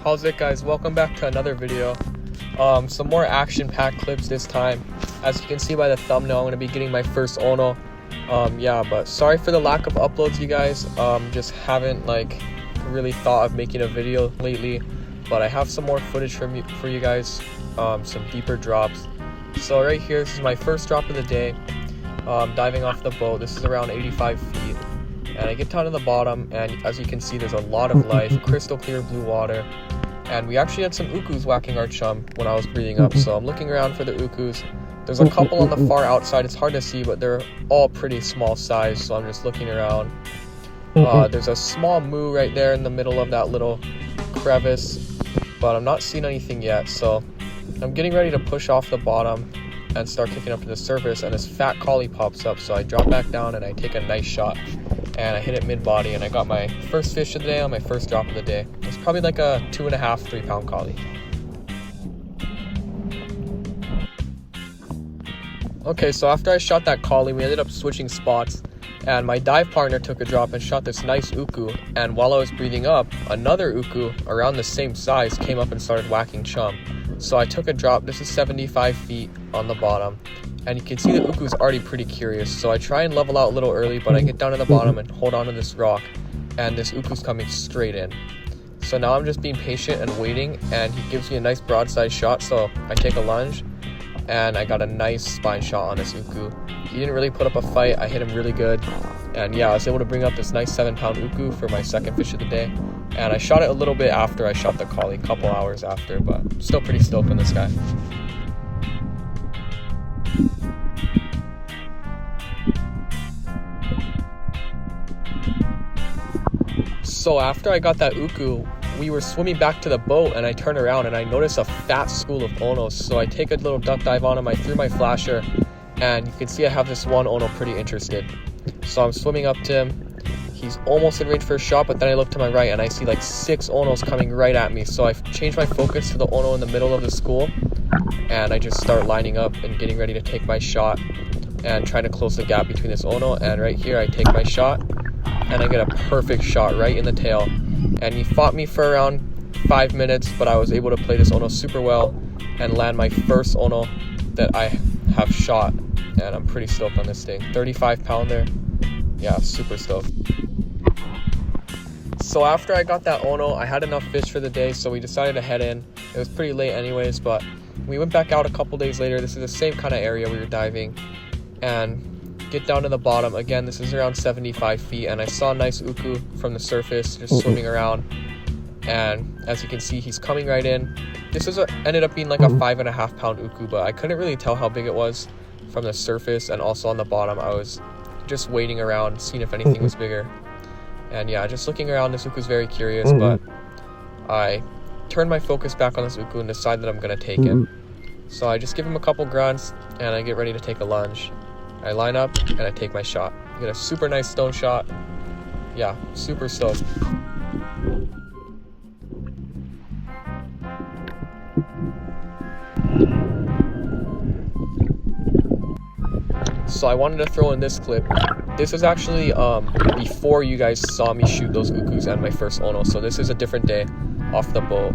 How's it, guys? Welcome back to another video. Some more action-packed clips this time. As you can see by the thumbnail, I'm going to be getting my first ONO. But sorry for the lack of uploads, you guys. Just haven't really thought of making a video lately, but I have some more footage for you guys, some deeper drops. So right here, this is my first drop of the day. Diving off the boat. This is around 85 feet, and I get down to the bottom, and as you can see, there's a lot of life, crystal clear blue water, and we actually had some ukus whacking our chum when I was breathing up. So I'm looking around for the ukus. There's a couple on the far outside. It's hard to see, but they're all pretty small size, so I'm just looking around. There's a small moo right there in the middle of that little crevice, but I'm not seeing anything yet. So I'm getting ready to push off the bottom and start kicking up to the surface, and this fat collie pops up. So I drop back down and I take a nice shot, and I hit it mid-body, and I got my first fish of the day on my first drop of the day. It's probably like a 2.5-3 pound collie. Okay, so after I shot that collie, we ended up switching spots, and my dive partner took a drop and shot this nice uku, and while I was breathing up, another uku around the same size came up and started whacking chum. So I took a drop. This is 75 feet on the bottom, and you can see the uku's already pretty curious. So I try and level out a little early, but I get down to the bottom and hold on to this rock, and this uku's coming straight in. So now I'm just being patient and waiting, and he gives me a nice broadside shot. So I take a lunge, and I got a nice spine shot on this uku. He didn't really put up a fight. I hit him really good, and yeah, I was able to bring up this nice 7-pound uku for my second fish of the day. And I shot it a little bit after I shot the collie, a couple hours after, but still pretty stoked on this guy. So after I got that uku, we were swimming back to the boat, and I turn around and I notice a fat school of onos. So I take a little duck dive on him, I threw my flasher, and you can see I have this one ono pretty interested. So I'm swimming up to him. He's almost in range for a shot, but then I look to my right and I see like 6 onos coming right at me. So I change my focus to the ono in the middle of the school, and I just start lining up and getting ready to take my shot and trying to close the gap between this ono. And right here I take my shot, and I get a perfect shot right in the tail. And he fought me for around 5 minutes, but I was able to play this ono super well and land my first ono that I have shot. And I'm pretty stoked on this thing. 35 pounder. Yeah, super stoked. So after I got that ono, I had enough fish for the day, so we decided to head in. It was pretty late anyways, but we went back out a couple days later. This is the same kind of area we were diving, and get down to the bottom. Again, this is around 75 feet, and I saw a nice uku from the surface just swimming around, and as you can see, he's coming right in. This ended up being like a 5.5 pound uku, but I couldn't really tell how big it was from the surface, and also on the bottom I was just waiting around, seeing if anything was bigger. And yeah, just looking around, this uku is very curious, but I turn my focus back on this uku and decide that I'm going to take him. So I just give him a couple grunts, and I get ready to take a lunge. I line up, and I take my shot. Get a super nice stone shot. Yeah, super stoked. So I wanted to throw in this clip. This was actually before you guys saw me shoot those ukus and my first ono. So this is a different day off the boat.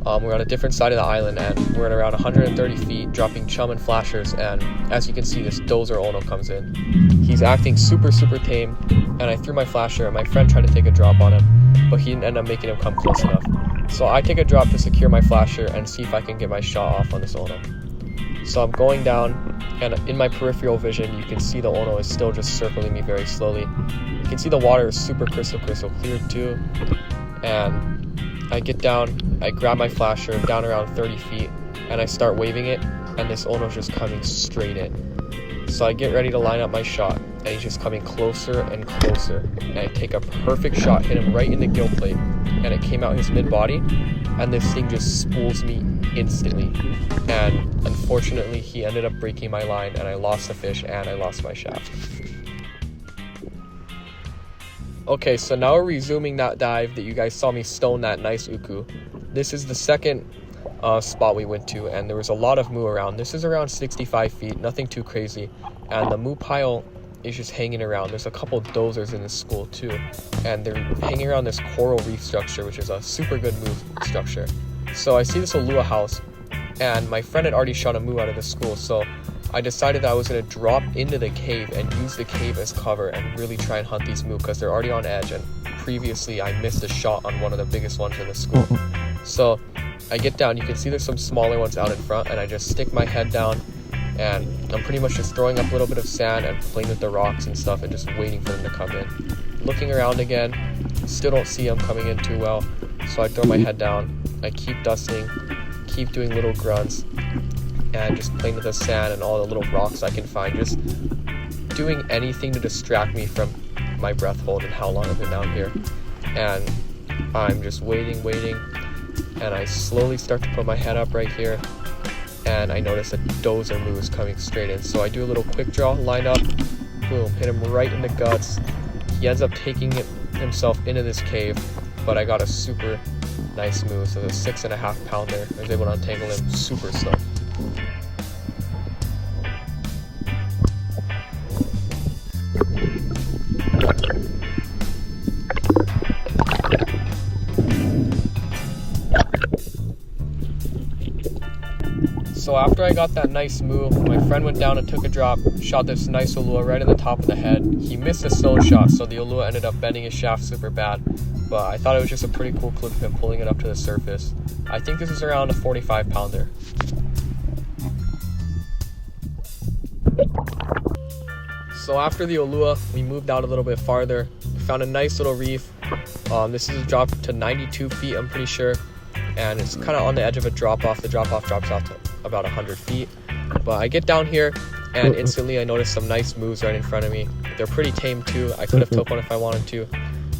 We're on a different side of the island, and we're at around 130 feet dropping chum and flashers, and as you can see, this dozer ono comes in. He's acting super tame, and I threw my flasher, and my friend tried to take a drop on him, but he didn't end up making him come close enough. So I take a drop to secure my flasher and see if I can get my shot off on this ono. So I'm going down, and in my peripheral vision, you can see the ono is still just circling me very slowly. You can see the water is super crystal clear too. And I get down, I grab my flasher down around 30 feet, and I start waving it, and this ono's just coming straight in. So I get ready to line up my shot, and he's just coming closer and closer. And I take a perfect shot, hit him right in the gill plate, and it came out his mid-body, and this thing just spools me instantly. And unfortunately, he ended up breaking my line, and I lost the fish, and I lost my shaft. Okay, so now we're resuming that dive that you guys saw me stone that nice uku. This is the second spot we went to, and there was a lot of moo around. This is around 65 feet, nothing too crazy. And the moo pile is just hanging around. There's a couple dozers in this school too, and they're hanging around this coral reef structure, which is a super good moo structure. So I see this Olua house, and my friend had already shot a moo out of the school, so I decided that I was going to drop into the cave and use the cave as cover and really try and hunt these moo because they're already on edge, and previously I missed a shot on one of the biggest ones in the school. So I get down, you can see there's some smaller ones out in front, and I just stick my head down, and I'm pretty much just throwing up a little bit of sand and playing with the rocks and stuff and just waiting for them to come in. Looking around again, still don't see them coming in too well, so I throw my head down, I keep dusting, keep doing little grunts, and just playing with the sand and all the little rocks I can find, just doing anything to distract me from my breath hold and how long I've been down here. And I'm just waiting, and I slowly start to put my head up right here, and I notice a dozer moo is coming straight in. So I do a little quick draw, line up, boom, hit him right in the guts. He ends up taking it himself into this cave, but I got a super nice moo, so the 6.5 pounder. I was able to untangle him super slow. So after I got that nice moo, my friend went down and took a drop, shot this nice Olua right in the top of the head. He missed a stone shot, so the Olua ended up bending his shaft super bad, but I thought it was just a pretty cool clip of him pulling it up to the surface. I think this is around a 45 pounder. So after the Olua, we moved out a little bit farther. We found a nice little reef. This is a drop to 92 feet, I'm pretty sure, and it's kind of on the edge of a drop-off. The drop-off drops out to about 100 feet. But I get down here, and instantly I notice some nice moves right in front of me. They're pretty tame too. I could have took one if I wanted to,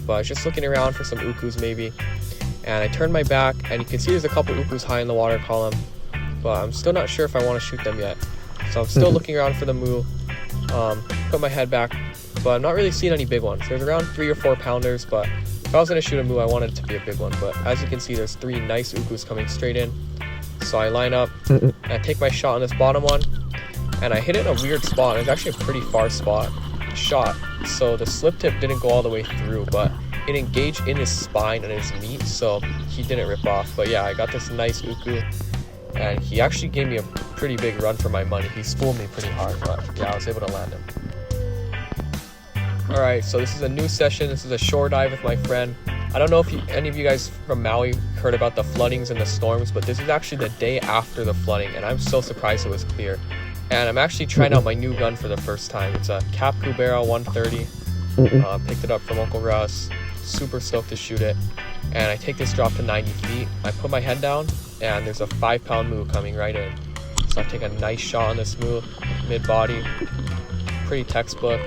but I was just looking around for some ukus maybe. And I turn my back, and you can see there's a couple ukus high in the water column, but I'm still not sure if I want to shoot them yet. So I'm still looking around for the moo. Put my head back, but I'm not really seeing any big ones. There's around 3 or 4 pounders, but if I was going to shoot a moo, I wanted it to be a big one. But as you can see, there's 3 nice ukus coming straight in. So I line up, and I take my shot on this bottom one, and I hit it in a weird spot. It was actually a pretty far shot. So the slip tip didn't go all the way through, but it engaged in his spine and his meat, so he didn't rip off. But yeah, I got this nice uku, and he actually gave me a pretty big run for my money. He spooled me pretty hard, but yeah, I was able to land him. Alright, so this is a new session. This is a shore dive with my friend. I don't know if any of you guys from Maui heard about the floodings and the storms, but this is actually the day after the flooding, and I'm so surprised it was clear. And I'm actually trying out my new gun for the first time. It's a Cap Kubera 130. Picked it up from Uncle Russ. Super stoked to shoot it. And I take this drop to 90 feet. I put my head down, and there's a 5-pound moo coming right in. So I take a nice shot on this moo, mid-body. Pretty textbook.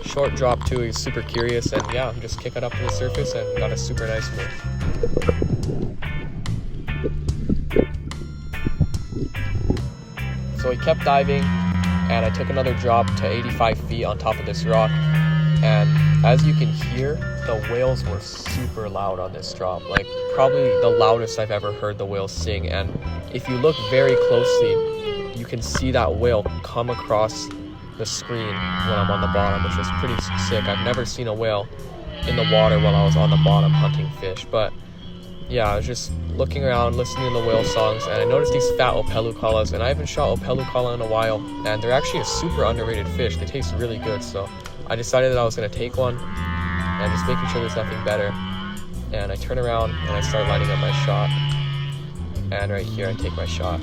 Short drop too. He's super curious, and yeah, just kick it up to the surface and got a super nice moo. So he kept diving, and I took another drop to 85 feet on top of this rock, and as you can hear, the whales were super loud on this drop, like probably the loudest I've ever heard the whales sing. And if you look very closely, you can see that whale come across the screen when I'm on the bottom, which was pretty sick. I've never seen a whale in the water while I was on the bottom hunting fish. But yeah, I was just looking around, listening to the whale songs, and I noticed these fat opelukalas, and I haven't shot opelukala in a while, and they're actually a super underrated fish. They taste really good, so I decided that I was going to take one, and just making sure there's nothing better. And I turn around, and I start lining up my shot, and right here I take my shot.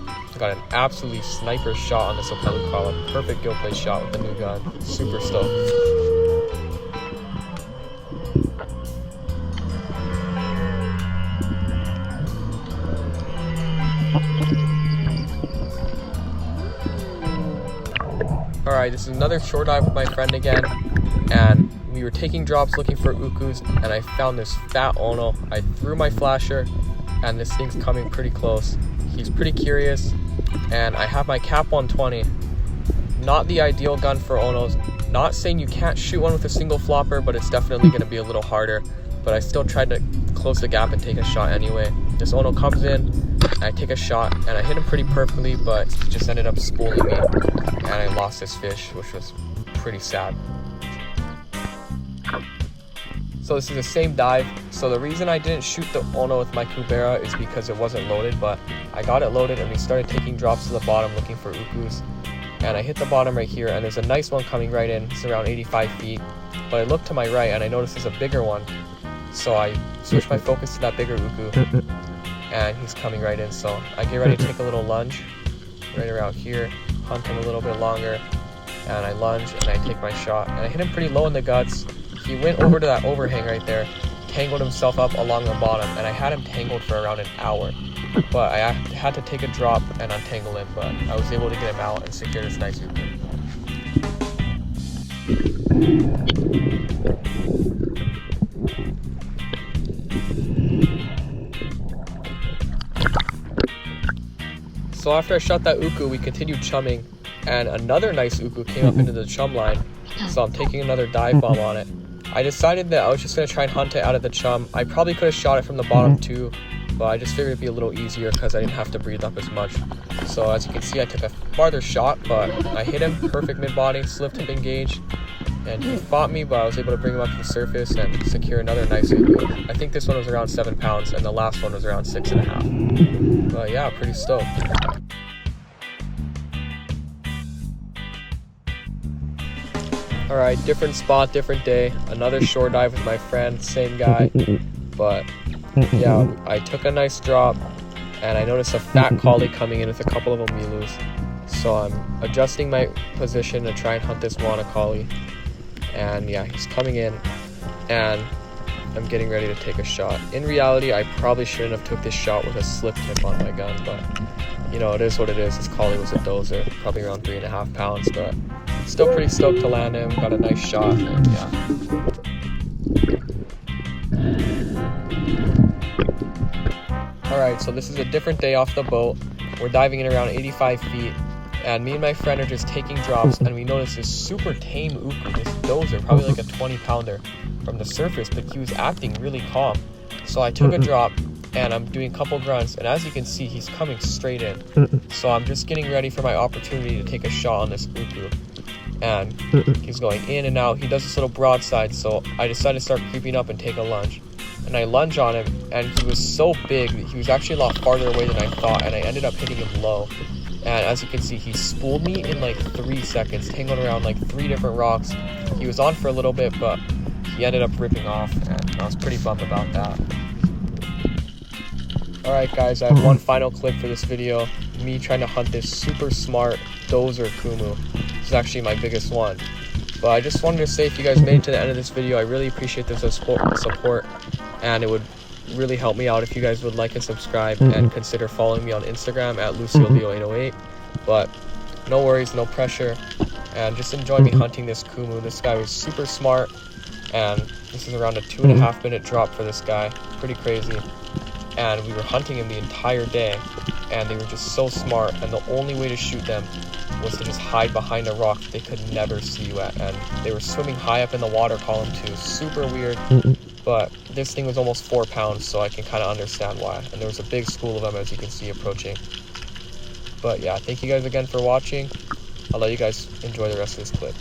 I got an absolutely sniper shot on this opelukala. Perfect gill play shot with the new gun. Super stoked. Alright, this is another shore dive with my friend again, and we were taking drops looking for ukus, and I found this fat ono. I threw my flasher, and this thing's coming pretty close. He's pretty curious, and I have my Cap 120. Not the ideal gun for onos. Not saying you can't shoot one with a single flopper, but it's definitely going to be a little harder. But I still tried to close the gap and take a shot anyway. This ono comes in, and I take a shot, and I hit him pretty perfectly, but he just ended up spooling me, and I lost this fish, which was pretty sad. So this is the same dive. So the reason I didn't shoot the Ono with my Kubera is because it wasn't loaded, but I got it loaded and we started taking drops to the bottom looking for Ukus. And I hit the bottom right here and there's a nice one coming right in. It's around 85 feet. But I looked to my right and I noticed there's a bigger one. So I switched my focus to that bigger Uku and he's coming right in. So I get ready to take a little lunge right around here, hunt him a little bit longer, and I lunge and I take my shot. And I hit him pretty low in the guts. He went over to that overhang right there, tangled himself up along the bottom, and I had him tangled for around an hour. But I had to take a drop and untangle him, but I was able to get him out and secure this nice Uku. So after I shot that Uku, we continued chumming, and another nice Uku came up into the chum line, so I'm taking another dive bomb on it. I decided that I was just going to try and hunt it out of the chum. I probably could have shot it from the bottom too, but I just figured it'd be a little easier because I didn't have to breathe up as much. So as you can see, I took a farther shot, but I hit him, perfect mid-body, slip tip engaged, and he fought me, but I was able to bring him up to the surface and secure another nice Uku. I think this one was around 7 pounds, and the last one was around 6.5. But yeah, pretty stoked. Alright, different spot, different day. Another shore dive with my friend, same guy. But yeah, I took a nice drop and I noticed a fat collie coming in with a couple of Omilus. So I'm adjusting my position to try and hunt this Wana collie. And yeah, he's coming in and I'm getting ready to take a shot. In reality, I probably shouldn't have took this shot with a slip tip on my gun, but you know, it is what it is. This collie was a dozer, probably around 3.5 pounds, but still pretty stoked to land him. Got a nice shot, and yeah. Alright, so this is a different day off the boat. We're diving in around 85 feet, and me and my friend are just taking drops, and we notice this super tame Uku, this dozer, probably like a 20-pounder from the surface, but he was acting really calm. So I took a drop, and I'm doing a couple grunts, and as you can see, he's coming straight in. So I'm just getting ready for my opportunity to take a shot on this Uku. And he's going in and out. He does this little broadside, so I decided to start creeping up and take a lunge. And I lunge on him, and he was so big that he was actually a lot farther away than I thought, and I ended up hitting him low. And as you can see, he spooled me in like 3 seconds, tangled around like 3 different rocks. He was on for a little bit, but he ended up ripping off, and I was pretty bummed about that. Alright guys, I have one final clip for this video. Me trying to hunt this super smart dozer kumu. This is actually my biggest one. But I just wanted to say, if you guys made it to the end of this video, I really appreciate the support, and it would really help me out if you guys would like and subscribe and consider following me on Instagram at LucielLeo808. But no worries, no pressure, and just enjoy me hunting this kumu. This guy was super smart, and this is around a 2.5 minute drop for this guy. Pretty crazy. And we were hunting him the entire day, and they were just so smart, and the only way to shoot them was to just hide behind a rock they could never see you at, and they were swimming high up in the water column too. Super weird, but this thing was almost 4 pounds, so I can kind of understand why. And there was a big school of them, as you can see, approaching. But yeah, thank you guys again for watching. I'll let you guys enjoy the rest of this clip.